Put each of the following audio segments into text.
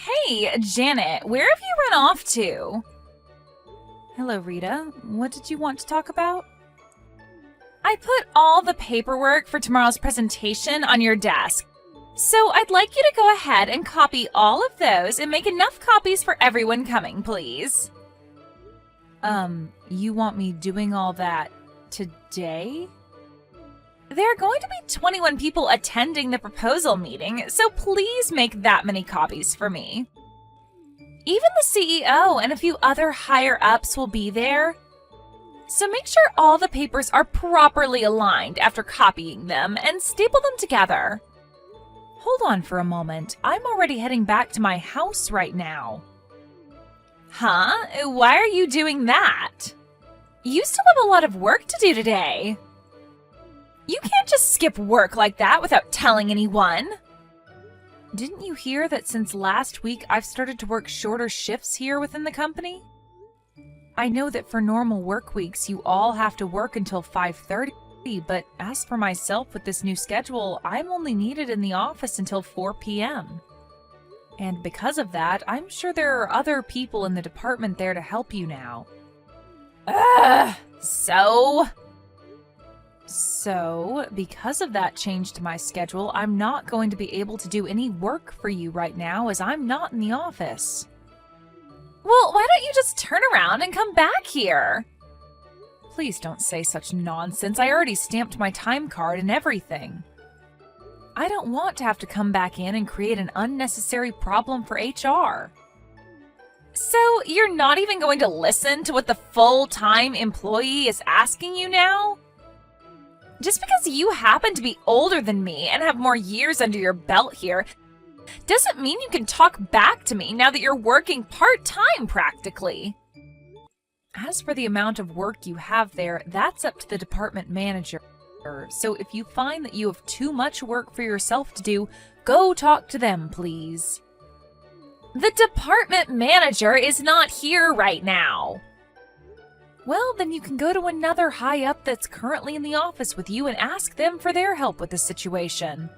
Hey, Janet, where have you run off to? Hello, Rita. What did you want to talk about? I put all the paperwork for tomorrow's presentation on your desk. So I'd like you to go ahead and copy all of those and make enough copies for everyone coming, please. You want me doing all that today? There are going to be 21 people attending the proposal meeting, so please make that many copies for me. Even the CEO and a few other higher-ups will be there. So make sure all the papers are properly aligned after copying them and staple them together. Hold on for a moment. I'm already heading back to my house right now. Huh? Why are you doing that? You still have a lot of work to do today. You can't just skip work like that without telling anyone. Didn't you hear that since last week I've started to work shorter shifts here within the company? I know that for normal work weeks you all have to work until 5:30, but as for myself with this new schedule, I'm only needed in the office until 4 p.m. And because of that, I'm sure there are other people in the department there to help you now. So, because of that change to my schedule, I'm not going to be able to do any work for you right now as I'm not in the office. Well, why don't you just turn around and come back here? Please don't say such nonsense. I already stamped my time card and everything. I don't want to have to come back in and create an unnecessary problem for HR. So, you're not even going to listen to what the full-time employee is asking you now? Just because you happen to be older than me and have more years under your belt here doesn't mean you can talk back to me now that you're working part-time practically. As for the amount of work you have there, that's up to the department manager. So if you find that you have too much work for yourself to do, go talk to them, please. The department manager is not here right now. Well, then you can go to another high-up that's currently in the office with you and ask them for their help with the situation.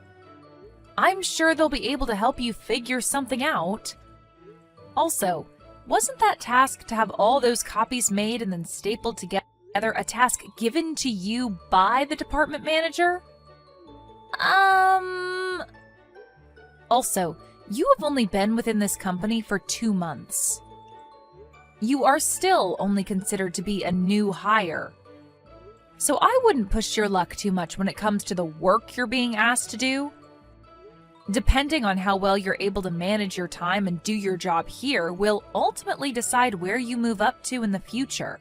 I'm sure they'll be able to help you figure something out. Also, wasn't that task to have all those copies made and then stapled together a task given to you by the department manager? Also, you have only been within this company for 2 months. You are still only considered to be a new hire. So I wouldn't push your luck too much when it comes to the work you're being asked to do. Depending on how well you're able to manage your time and do your job here will ultimately decide where you move up to in the future.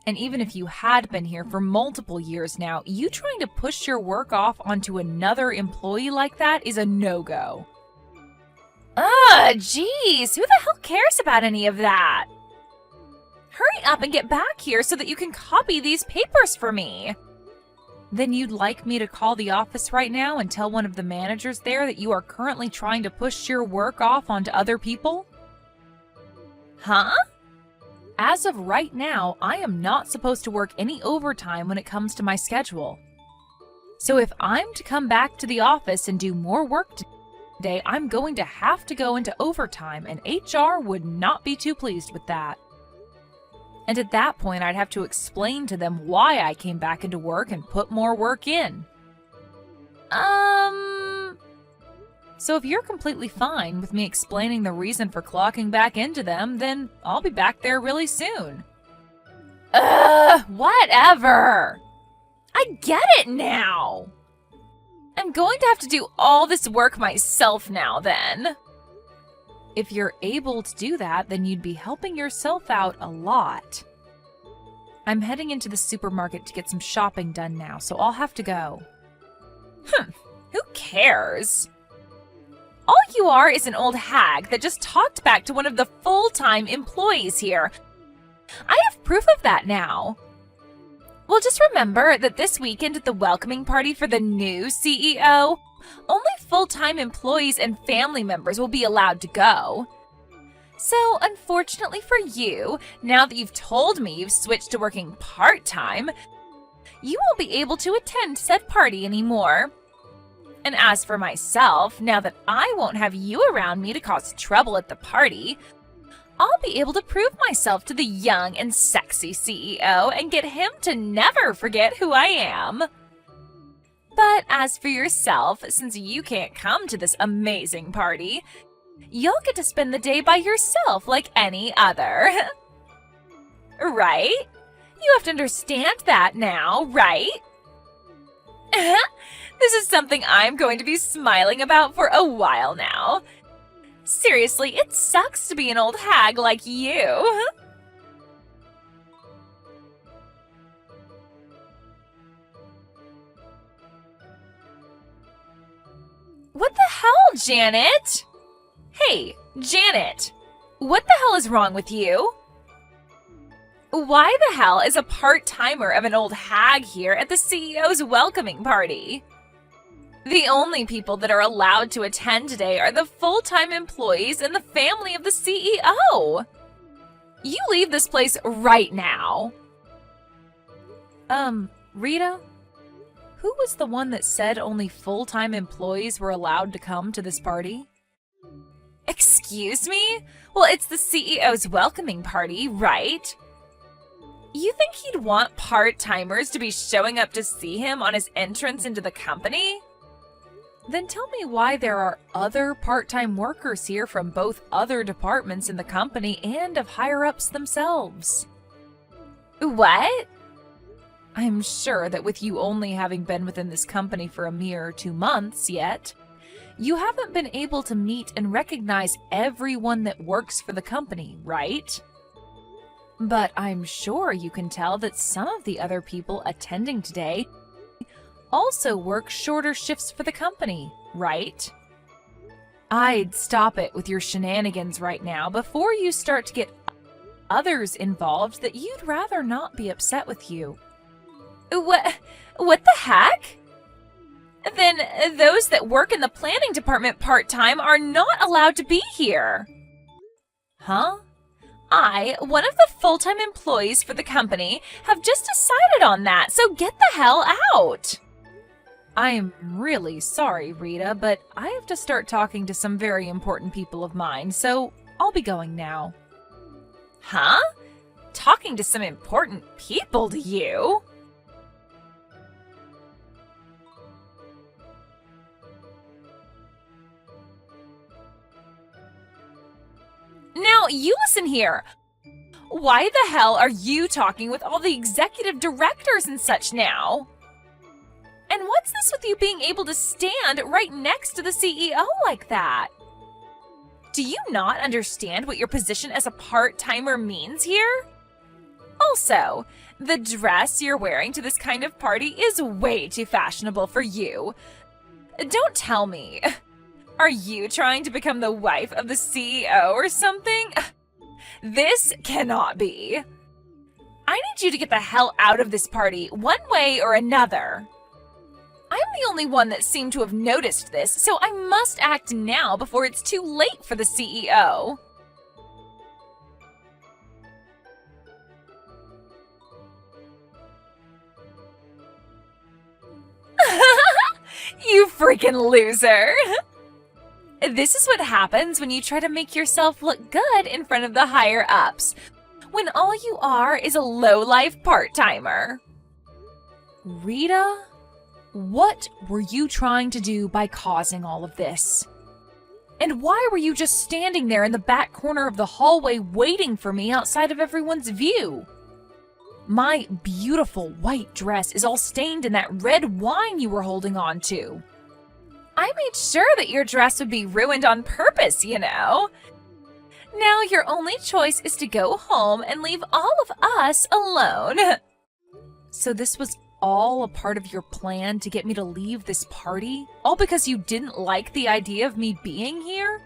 And even if you had been here for multiple years now, you trying to push your work off onto another employee like that is a no-go. Geez, who the hell cares about any of that? Hurry up and get back here so that you can copy these papers for me. Then you'd like me to call the office right now and tell one of the managers there that you are currently trying to push your work off onto other people? Huh? As of right now, I am not supposed to work any overtime when it comes to my schedule. So if I'm to come back to the office and do more work today, I'm going to have to go into overtime, and HR would not be too pleased with that. And at that point, I'd have to explain to them why I came back into work and put more work in. So if you're completely fine with me explaining the reason for clocking back into them, then I'll be back there really soon. Whatever. I get it now. I'm going to have to do all this work myself now then. If you're able to do that, then you'd be helping yourself out a lot. I'm heading into the supermarket to get some shopping done now, so I'll have to go. Who cares? All you are is an old hag that just talked back to one of the full-time employees here. I have proof of that now. Well, just remember that this weekend at the welcoming party for the new CEO, only full-time employees and family members will be allowed to go. So, unfortunately for you, now that you've told me you've switched to working part-time, you won't be able to attend said party anymore. And as for myself, now that I won't have you around me to cause trouble at the party, I'll be able to prove myself to the young and sexy CEO and get him to never forget who I am. But as for yourself, since you can't come to this amazing party, you'll get to spend the day by yourself like any other. Right? You have to understand that now, right? This is something I'm going to be smiling about for a while now. Seriously, it sucks to be an old hag like you. What the hell, Janet? Hey, Janet, what the hell is wrong with you? Why the hell is a part-timer of an old hag here at the CEO's welcoming party? The only people that are allowed to attend today are the full-time employees and the family of the CEO. You leave this place right now. Rita? Who was the one that said only full-time employees were allowed to come to this party? Excuse me? Well, it's the CEO's welcoming party, right? You think he'd want part-timers to be showing up to see him on his entrance into the company? Then tell me why there are other part-time workers here from both other departments in the company and of higher-ups themselves. What? I'm sure that with you only having been within this company for a mere 2 months yet, you haven't been able to meet and recognize everyone that works for the company, right? But I'm sure you can tell that some of the other people attending today also work shorter shifts for the company, right? I'd stop it with your shenanigans right now before you start to get others involved that you'd rather not be upset with you. What the heck? Then those that work in the planning department part-time are not allowed to be here. Huh? I, one of the full-time employees for the company, have just decided on that, so get the hell out! I'm really sorry, Rita, but I have to start talking to some very important people of mine, so I'll be going now. Huh? Talking to some important people, to you? Now, you listen here. Why the hell are you talking with all the executive directors and such now? And what's this with you being able to stand right next to the CEO like that? Do you not understand what your position as a part-timer means here? Also, the dress you're wearing to this kind of party is way too fashionable for you. Don't tell me. Are you trying to become the wife of the CEO or something? This cannot be. I need you to get the hell out of this party, one way or another. I'm the only one that seemed to have noticed this, so I must act now before it's too late for the CEO. You freaking loser! This is what happens when you try to make yourself look good in front of the higher-ups, when all you are is a low-life part-timer. Rita, what were you trying to do by causing all of this? And why were you just standing there in the back corner of the hallway waiting for me outside of everyone's view? My beautiful white dress is all stained in that red wine you were holding on to. I made sure that your dress would be ruined on purpose, you know. Now your only choice is to go home and leave all of us alone. So this was all a part of your plan to get me to leave this party? All because you didn't like the idea of me being here?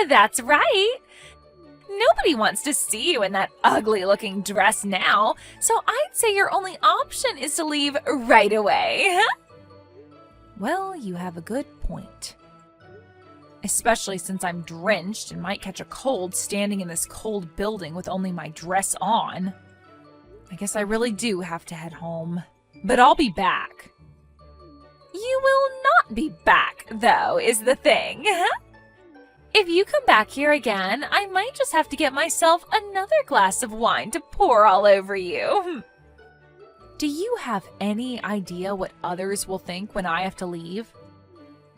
That's right. Nobody wants to see you in that ugly-looking dress now, so I'd say your only option is to leave right away. Well, you have a good point. Especially since I'm drenched and might catch a cold standing in this cold building with only my dress on. I guess I really do have to head home. But I'll be back. You will not be back, though, is the thing. If you come back here again, I might just have to get myself another glass of wine to pour all over you. Do you have any idea what others will think when I have to leave?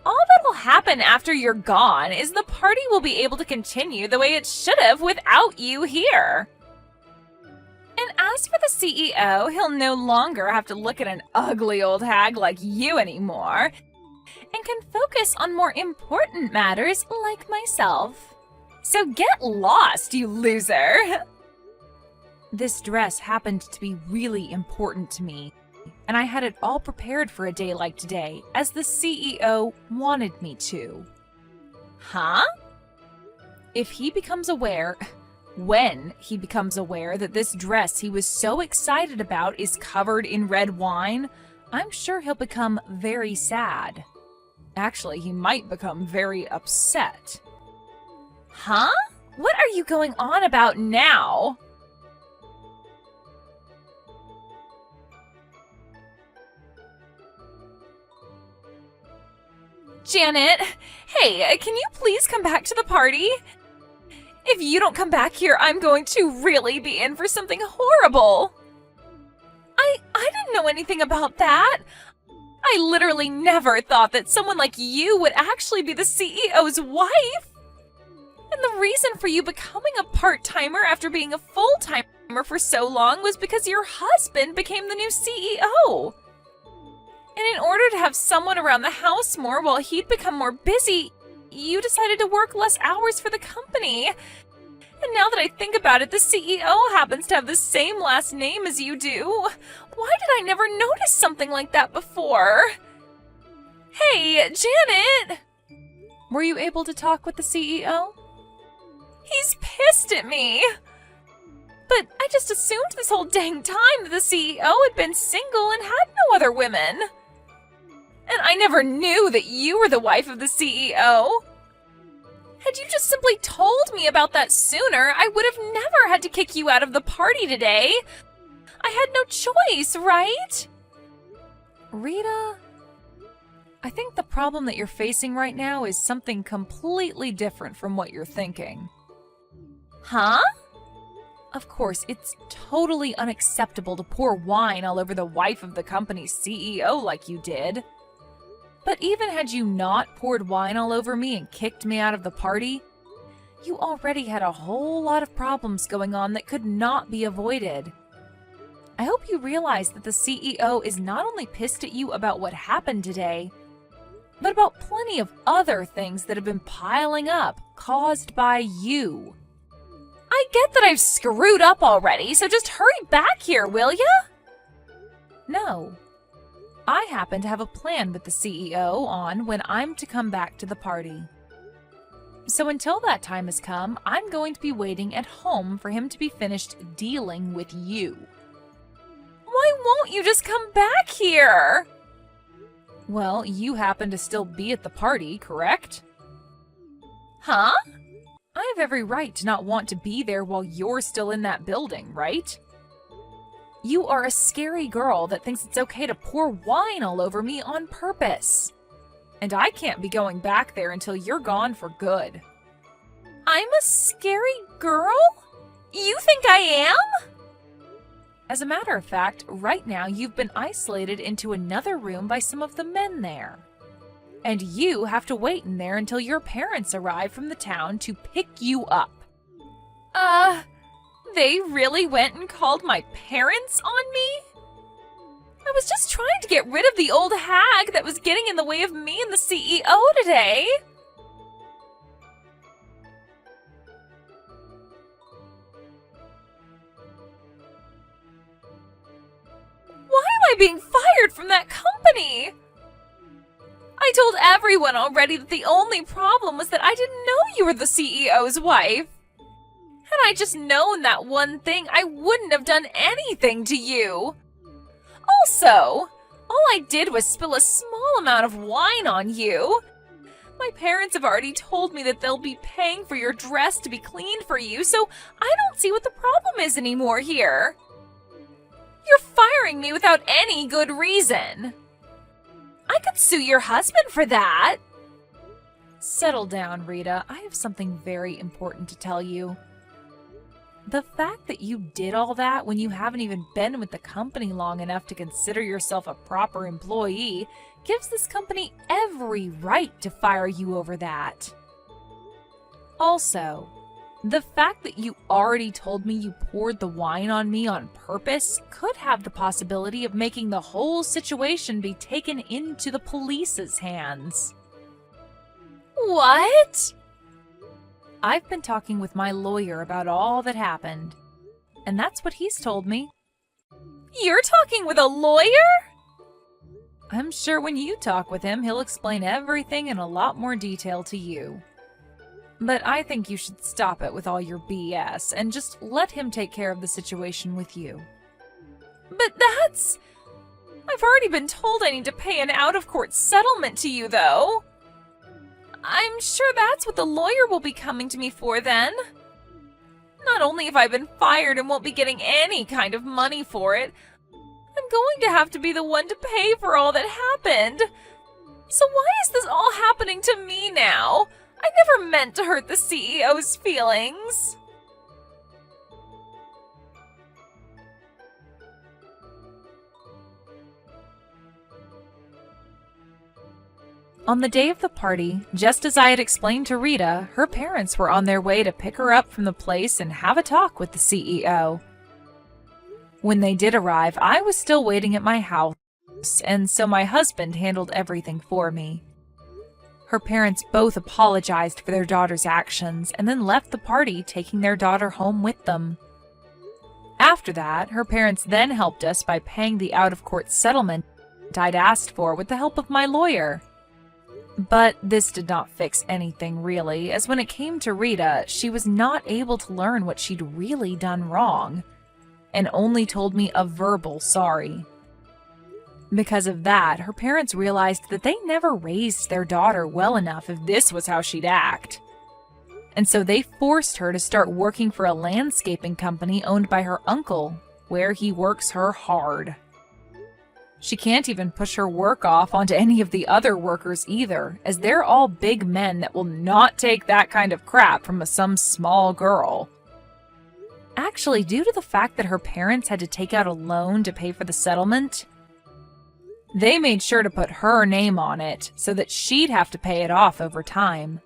All that'll happen after you're gone is the party will be able to continue the way it should have without you here. And as for the CEO, he'll no longer have to look at an ugly old hag like you anymore, and can focus on more important matters like myself. So get lost, you loser! This dress happened to be really important to me, and I had it all prepared for a day like today, as the CEO wanted me to. Huh? If he becomes aware, when he becomes aware that this dress he was so excited about is covered in red wine, I'm sure he'll become very sad. Actually, he might become very upset. Huh? What are you going on about now? Janet, hey, can you please come back to the party? If you don't come back here, I'm going to really be in for something horrible. I didn't know anything about that. I literally never thought that someone like you would actually be the CEO's wife. And the reason for you becoming a part-timer after being a full-timer for so long was because your husband became the new CEO. And in order to have someone around the house more while he'd become more busy, you decided to work less hours for the company. And now that I think about it, the CEO happens to have the same last name as you do. Why did I never notice something like that before? Hey, Janet! Were you able to talk with the CEO? He's pissed at me. But I just assumed this whole dang time that the CEO had been single and had no other women. And I never knew that you were the wife of the CEO. Had you just simply told me about that sooner, I would have never had to kick you out of the party today. I had no choice, right? Rita, I think the problem that you're facing right now is something completely different from what you're thinking. Huh? Of course, it's totally unacceptable to pour wine all over the wife of the company's CEO like you did. But even had you not poured wine all over me and kicked me out of the party, you already had a whole lot of problems going on that could not be avoided. I hope you realize that the CEO is not only pissed at you about what happened today, but about plenty of other things that have been piling up caused by you. I get that I've screwed up already, so just hurry back here, will ya? No. I happen to have a plan with the CEO on when I'm to come back to the party. So until that time has come, I'm going to be waiting at home for him to be finished dealing with you. Why won't you just come back here? Well, you happen to still be at the party, correct? Huh? I have every right to not want to be there while you're still in that building, right? You are a scary girl that thinks it's okay to pour wine all over me on purpose. And I can't be going back there until you're gone for good. I'm a scary girl? You think I am? As a matter of fact, right now you've been isolated into another room by some of the men there. And you have to wait in there until your parents arrive from the town to pick you up. They really went and called my parents on me? I was just trying to get rid of the old hag that was getting in the way of me and the CEO today. Why am I being fired from that company? I told everyone already that the only problem was that I didn't know you were the CEO's wife. Had I just known that one thing, I wouldn't have done anything to you. Also, all I did was spill a small amount of wine on you. My parents have already told me that they'll be paying for your dress to be cleaned for you, so I don't see what the problem is anymore here. You're firing me without any good reason. I could sue your husband for that. Settle down, Rita. I have something very important to tell you. The fact that you did all that when you haven't even been with the company long enough to consider yourself a proper employee gives this company every right to fire you over that. Also, the fact that you already told me you poured the wine on me on purpose could have the possibility of making the whole situation be taken into the police's hands. What? I've been talking with my lawyer about all that happened, and that's what he's told me. You're talking with a lawyer? I'm sure when you talk with him, he'll explain everything in a lot more detail to you. But I think you should stop it with all your BS and just let him take care of the situation with you. But that's... I've already been told I need to pay an out-of-court settlement to you, though. I'm sure that's what the lawyer will be coming to me for then. Not only have I been fired and won't be getting any kind of money for it, I'm going to have to be the one to pay for all that happened. So why is this all happening to me now? I never meant to hurt the CEO's feelings. On the day of the party, just as I had explained to Rita, her parents were on their way to pick her up from the place and have a talk with the CEO. When they did arrive, I was still waiting at my house, and so my husband handled everything for me. Her parents both apologized for their daughter's actions and then left the party, taking their daughter home with them. After that, her parents then helped us by paying the out-of-court settlement I'd asked for with the help of my lawyer. But this did not fix anything, really, as when it came to Rita, she was not able to learn what she'd really done wrong, and only told me a verbal sorry. Because of that, her parents realized that they never raised their daughter well enough if this was how she'd act. And so they forced her to start working for a landscaping company owned by her uncle, where he works her hard. She can't even push her work off onto any of the other workers either, as they're all big men that will not take that kind of crap from some small girl. Actually, due to the fact that her parents had to take out a loan to pay for the settlement, they made sure to put her name on it so that she'd have to pay it off over time.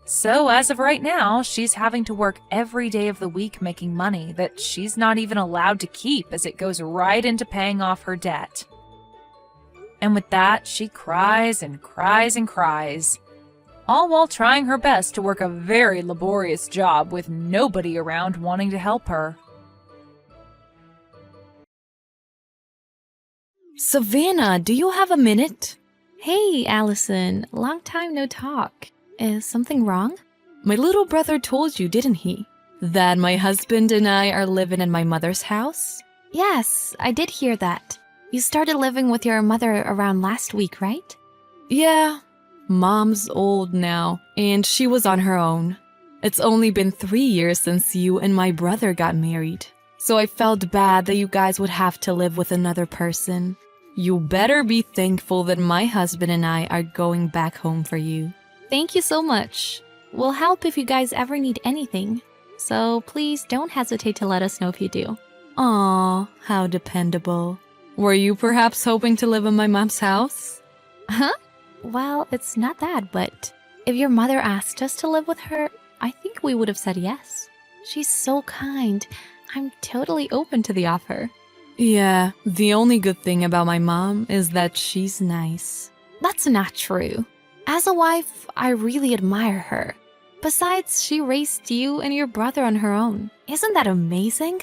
So as of right now, she's having to work every day of the week making money that she's not even allowed to keep, as it goes right into paying off her debt. And with that, she cries and cries and cries, all while trying her best to work a very laborious job with nobody around wanting to help her. Savannah, do you have a minute? Hey, Allison. Long time no talk. Is something wrong? My little brother told you, didn't he? That my husband and I are living in my mother's house? Yes, I did hear that. You started living with your mother around last week, right? Yeah. Mom's old now, and she was on her own. It's only been 3 years since you and my brother got married, so I felt bad that you guys would have to live with another person. You better be thankful that my husband and I are going back home for you. Thank you so much. We'll help if you guys ever need anything, so please don't hesitate to let us know if you do. Aw, how dependable. Were you perhaps hoping to live in my mom's house? Huh? Well, it's not that, but if your mother asked us to live with her, I think we would have said yes. She's so kind. I'm totally open to the offer. Yeah, the only good thing about my mom is that she's nice. That's not true. As a wife, I really admire her. Besides, she raised you and your brother on her own. Isn't that amazing?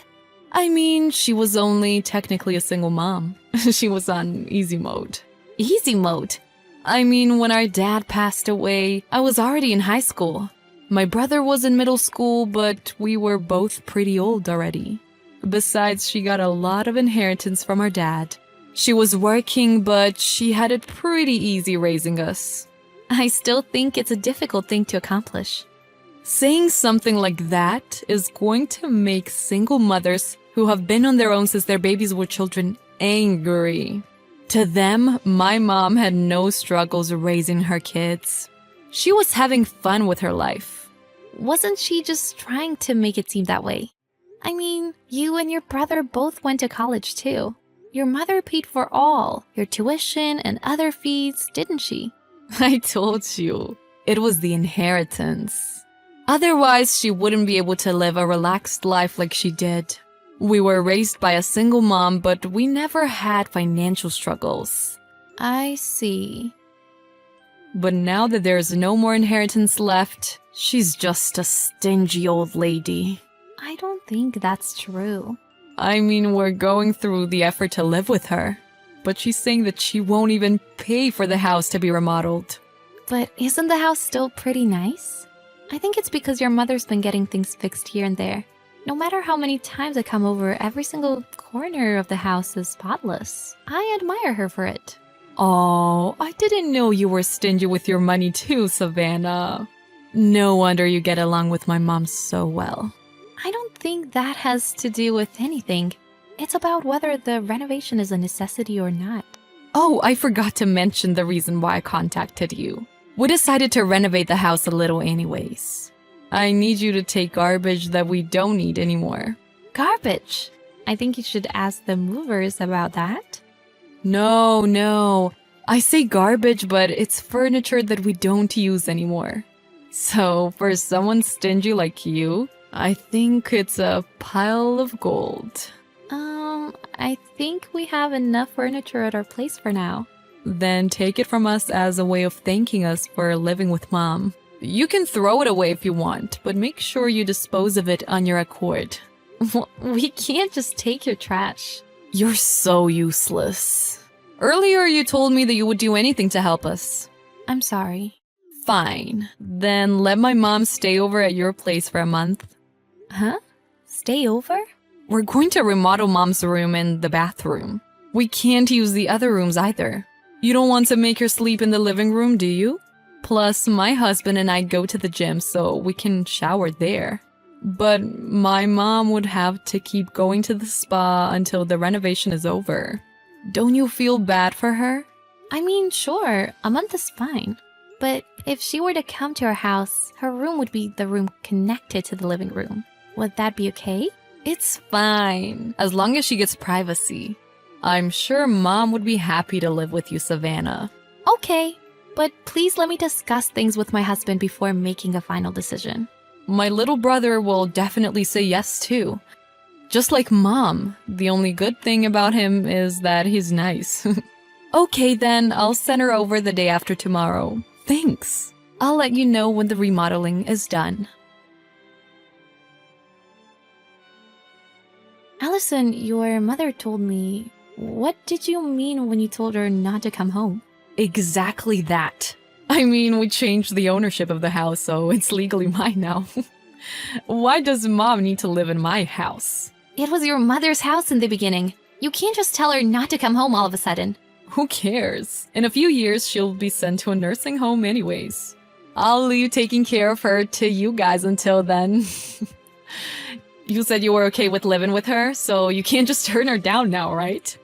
I mean, she was only technically a single mom. She was on easy mode. Easy mode? I mean, when our dad passed away, I was already in high school. My brother was in middle school, but we were both pretty old already. Besides, she got a lot of inheritance from our dad. She was working, but she had it pretty easy raising us. I still think it's a difficult thing to accomplish. Saying something like that is going to make single mothers who have been on their own since their babies were children angry. To them, my mom had no struggles raising her kids. She was having fun with her life. Wasn't she just trying to make it seem that way? I mean, you and your brother both went to college too. Your mother paid for all your tuition and other fees, didn't she? I told you, it was the inheritance. Otherwise, she wouldn't be able to live a relaxed life like she did. We were raised by a single mom, but we never had financial struggles. I see. But now that there's no more inheritance left, she's just a stingy old lady. I don't think that's true. I mean, we're going through the effort to live with her, but she's saying that she won't even pay for the house to be remodeled. But isn't the house still pretty nice? I think it's because your mother's been getting things fixed here and there. No matter how many times I come over, every single corner of the house is spotless. I admire her for it. Oh, I didn't know you were stingy with your money too, Savannah. No wonder you get along with my mom so well. I don't think that has to do with anything. It's about whether the renovation is a necessity or not. Oh, I forgot to mention the reason why I contacted you. We decided to renovate the house a little anyways. I need you to take garbage that we don't need anymore. Garbage? I think you should ask the movers about that. No. I say garbage, but it's furniture that we don't use anymore. So, for someone stingy like you, I think it's a pile of gold. I think we have enough furniture at our place for now. Then take it from us as a way of thanking us for living with Mom. You can throw it away if you want, but make sure you dispose of it on your accord. We can't just take your trash. You're so useless. Earlier you told me that you would do anything to help us. I'm sorry. Fine. Then let my mom stay over at your place for a month. Huh? Stay over? We're going to remodel Mom's room and the bathroom. We can't use the other rooms either. You don't want to make her sleep in the living room, do you? Plus, my husband and I go to the gym so we can shower there. But my mom would have to keep going to the spa until the renovation is over. Don't you feel bad for her? I mean, sure, a month is fine. But if she were to come to our house, her room would be the room connected to the living room. Would that be okay? It's fine, as long as she gets privacy. I'm sure Mom would be happy to live with you, Savannah. Okay, but please let me discuss things with my husband before making a final decision. My little brother will definitely say yes too. Just like Mom, the only good thing about him is that he's nice. Okay then, I'll send her over the day after tomorrow. Thanks. I'll let you know when the remodeling is done. Allison, your mother told me... What did you mean when you told her not to come home? Exactly that. I mean, we changed the ownership of the house, so it's legally mine now. Why does Mom need to live in my house? It was your mother's house in the beginning. You can't just tell her not to come home all of a sudden. Who cares? In a few years, she'll be sent to a nursing home anyways. I'll leave taking care of her to you guys until then. You said you were okay with living with her, so you can't just turn her down now, right?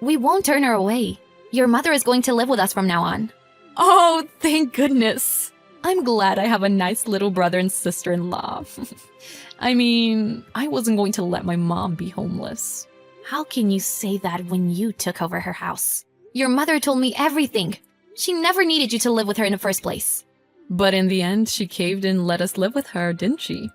We won't turn her away. Your mother is going to live with us from now on. Oh, thank goodness. I'm glad I have a nice little brother and sister-in-law. I mean, I wasn't going to let my mom be homeless. How can you say that when you took over her house? Your mother told me everything. She never needed you to live with her in the first place. But in the end, she caved and let us live with her, didn't she?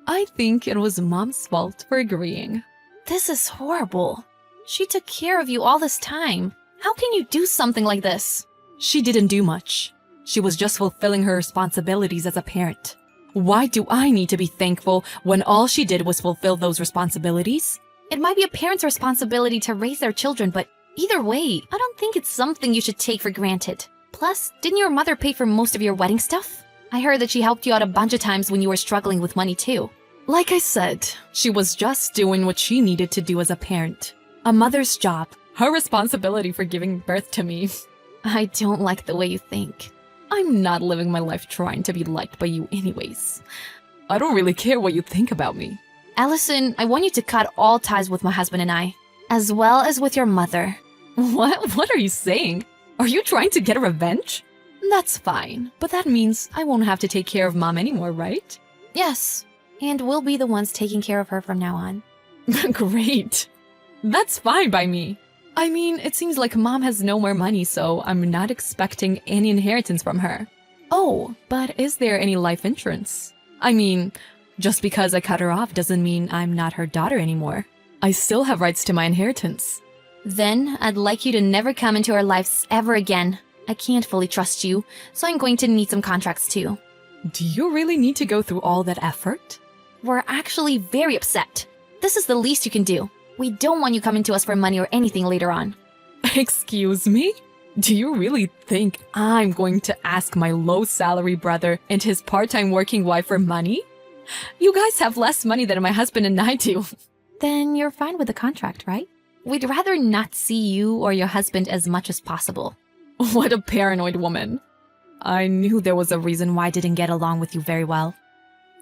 I think it was Mom's fault for agreeing. This is horrible. She took care of you all this time. How can you do something like this? She didn't do much. She was just fulfilling her responsibilities as a parent. Why do I need to be thankful when all she did was fulfill those responsibilities? It might be a parent's responsibility to raise their children, but either way, I don't think it's something you should take for granted. Plus, didn't your mother pay for most of your wedding stuff? I heard that she helped you out a bunch of times when you were struggling with money too. Like I said, she was just doing what she needed to do as a parent. A mother's job, her responsibility for giving birth to me. I don't like the way you think. I'm not living my life trying to be liked by you anyways. I don't really care what you think about me. Allison, I want you to cut all ties with my husband and I, as well as with your mother. What are you saying? Are you trying to get a revenge? That's fine, but that means I won't have to take care of Mom anymore, right? Yes, and we'll be the ones taking care of her from now on. Great. That's fine by me. I mean, it seems like Mom has no more money, so I'm not expecting any inheritance from her. Oh, but is there any life insurance? I mean, just because I cut her off doesn't mean I'm not her daughter anymore. I still have rights to my inheritance. Then I'd like you to never come into our lives ever again. I can't fully trust you, so I'm going to need some contracts too. Do you really need to go through all that effort? We're actually very upset. This is the least you can do. We don't want you coming to us for money or anything later on. Excuse me? Do you really think I'm going to ask my low-salary brother and his part-time working wife for money? You guys have less money than my husband and I do. Then you're fine with the contract, right? We'd rather not see you or your husband as much as possible. What a paranoid woman. I knew there was a reason why I didn't get along with you very well.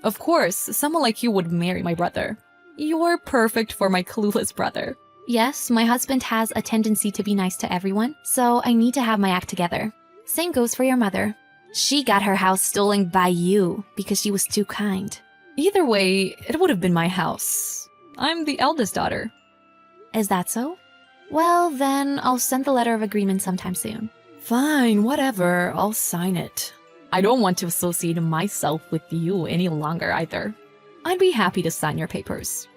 Of course, someone like you would marry my brother. You're perfect for my clueless brother. Yes, my husband has a tendency to be nice to everyone, so I need to have my act together. Same goes for your mother. She got her house stolen by you because she was too kind. Either way, it would have been my house. I'm the eldest daughter. Is that so? Well, then I'll send the letter of agreement sometime soon. Fine, whatever. I'll sign it. I don't want to associate myself with you any longer either. I'd be happy to sign your papers.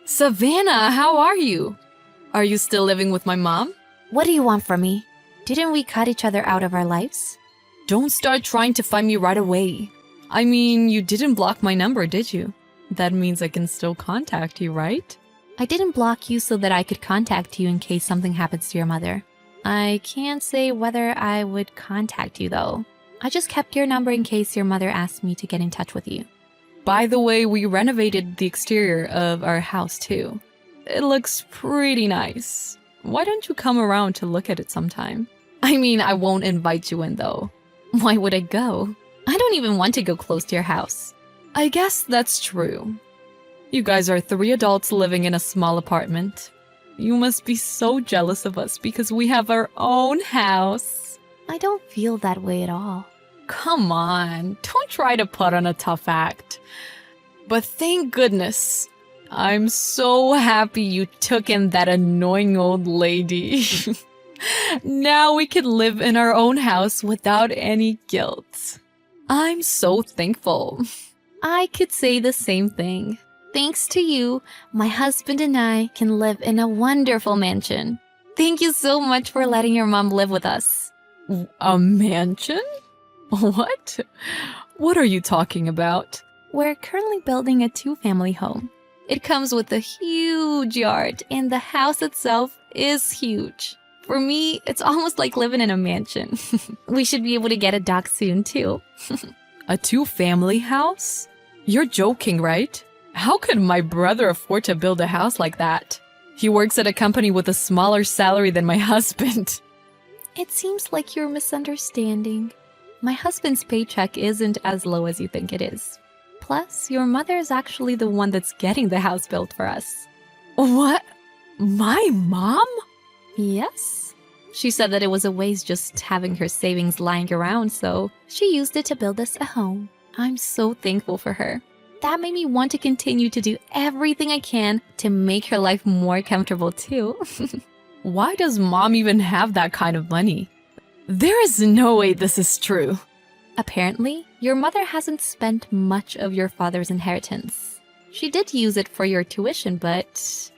Savannah, how are you? Are you still living with my mom? What do you want from me? Didn't we cut each other out of our lives? Don't start trying to find me right away. I mean, you didn't block my number, did you? That means I can still contact you, right? I didn't block you so that I could contact you in case something happens to your mother. I can't say whether I would contact you, though. I just kept your number in case your mother asked me to get in touch with you. By the way, we renovated the exterior of our house, too. It looks pretty nice. Why don't you come around to look at it sometime? I mean, I won't invite you in, though. Why would I go? I don't even want to go close to your house. I guess that's true. You guys are 3 adults living in a small apartment. You must be so jealous of us because we have our own house. I don't feel that way at all. Come on, don't try to put on a tough act. But thank goodness, I'm so happy you took in that annoying old lady. Now we can live in our own house without any guilt. I'm so thankful. I could say the same thing. Thanks to you, my husband and I can live in a wonderful mansion. Thank you so much for letting your mom live with us. A mansion? What? What are you talking about? We're currently building a 2-family home. It comes with a huge yard, and the house itself is huge. For me, it's almost like living in a mansion. We should be able to get a dog soon, too. A 2-family house? You're joking, right? How could my brother afford to build a house like that? He works at a company with a smaller salary than my husband. It seems like you're misunderstanding. My husband's paycheck isn't as low as you think it is. Plus, your mother is actually the one that's getting the house built for us. What? My mom? Yes. She said that it was a waste just having her savings lying around, so she used it to build us a home. I'm so thankful for her. That made me want to continue to do everything I can to make her life more comfortable too. Why does mom even have that kind of money? There is no way this is true. Apparently, your mother hasn't spent much of your father's inheritance. She did use it for your tuition, but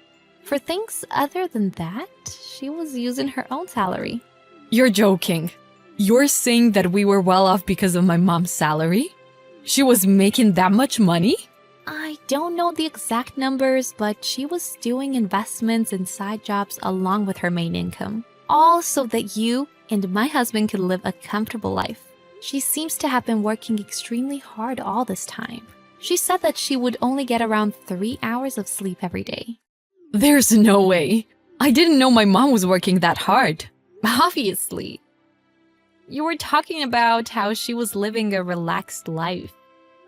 for things other than that, she was using her own salary. You're joking. You're saying that we were well off because of my mom's salary? She was making that much money? I don't know the exact numbers, but she was doing investments and side jobs along with her main income. All so that you and my husband could live a comfortable life. She seems to have been working extremely hard all this time. She said that she would only get around 3 hours of sleep every day. There's no way. I didn't know my mom was working that hard. Obviously. You were talking about how she was living a relaxed life.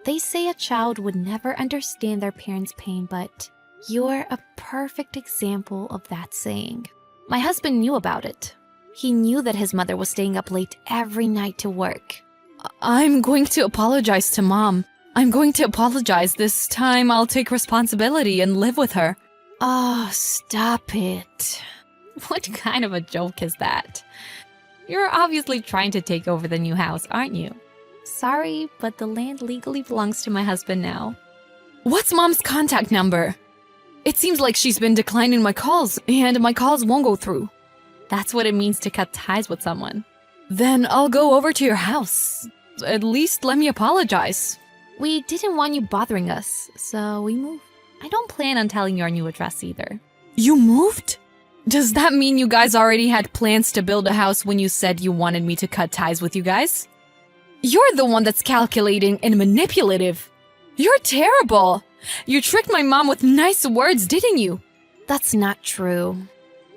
They say a child would never understand their parents' pain, but You're a perfect example of that saying. My husband knew about it. He knew that his mother was staying up late every night to work. I'm going to apologize to Mom. I'm going to apologize. This time I'll take responsibility and live with her. Oh, stop it. What kind of a joke is that? You're obviously trying to take over the new house, aren't you? Sorry, but the land legally belongs to my husband now. What's Mom's contact number? It seems like she's been declining my calls, and my calls won't go through. That's what it means to cut ties with someone. Then I'll go over to your house. At least let me apologize. We didn't want you bothering us, so we moved. I don't plan on telling you our new address either. You moved? Does that mean you guys already had plans to build a house when you said you wanted me to cut ties with you guys? You're the one that's calculating and manipulative. You're terrible. You tricked my mom with nice words, didn't you? That's not true.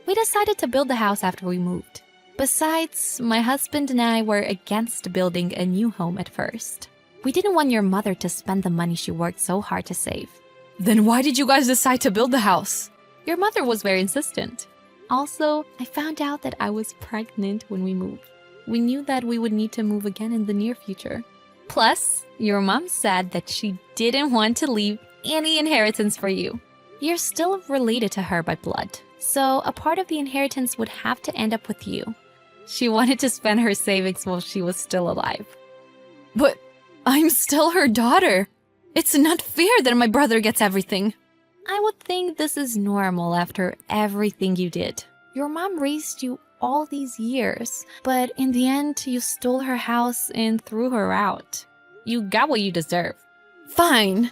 We decided to build the house after we moved. Besides, my husband and I were against building a new home at first. We didn't want your mother to spend the money she worked so hard to save. Then why did you guys decide to build the house? Your mother was very insistent. Also, I found out that I was pregnant when we moved. We knew that we would need to move again in the near future. Plus, your mom said that she didn't want to leave any inheritance for you. You're still related to her by blood, so a part of the inheritance would have to end up with you. She wanted to spend her savings while she was still alive. But I'm still her daughter. It's not fair that my brother gets everything. I would think this is normal after everything you did. Your mom raised you all these years, but in the end, you stole her house and threw her out. You got what you deserve. Fine.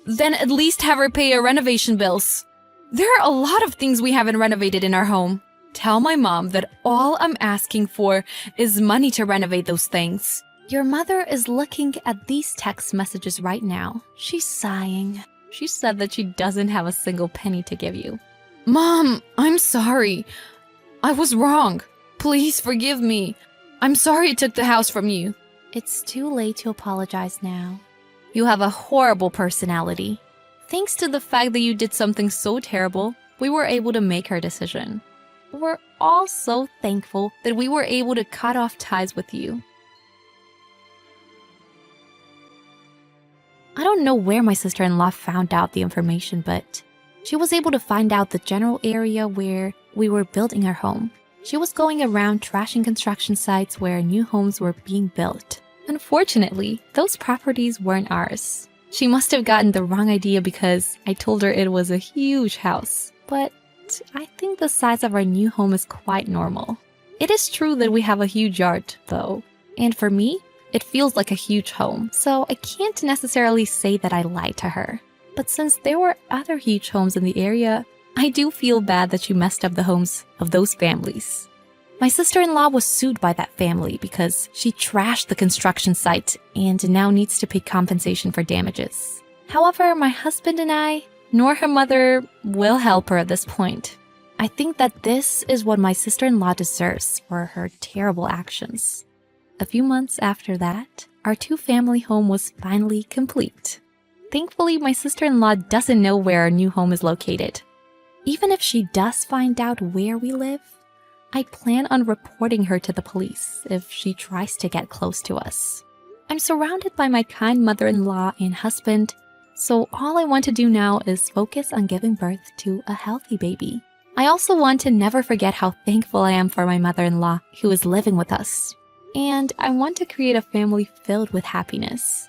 Then at least have her pay her renovation bills. There are a lot of things we haven't renovated in our home. Tell my mom that all I'm asking for is money to renovate those things. Your mother is looking at these text messages right now. She's sighing. She said that she doesn't have a single penny to give you. Mom, I'm sorry. I was wrong. Please forgive me. I'm sorry I took the house from you. It's too late to apologize now. You have a horrible personality. Thanks to the fact that you did something so terrible, we were able to make our decision. We're all so thankful that we were able to cut off ties with you. I don't know where my sister-in-law found out the information, but she was able to find out the general area where we were building our home. She was going around trashing construction sites where new homes were being built. Unfortunately, those properties weren't ours. She must have gotten the wrong idea because I told her it was a huge house. But I think the size of our new home is quite normal. It is true that we have a huge yard, though. And for me, it feels like a huge home, so I can't necessarily say that I lied to her. But since there were other huge homes in the area, I do feel bad that she messed up the homes of those families. My sister-in-law was sued by that family because she trashed the construction site and now needs to pay compensation for damages. However, my husband and I, nor her mother, will help her at this point. I think that this is what my sister-in-law deserves for her terrible actions. A few months after that, our two-family home was finally complete. Thankfully, my sister-in-law doesn't know where our new home is located. Even if she does find out where we live, I plan on reporting her to the police if she tries to get close to us. I'm surrounded by my kind mother-in-law and husband, so all I want to do now is focus on giving birth to a healthy baby. I also want to never forget how thankful I am for my mother-in-law who is living with us. And I want to create a family filled with happiness.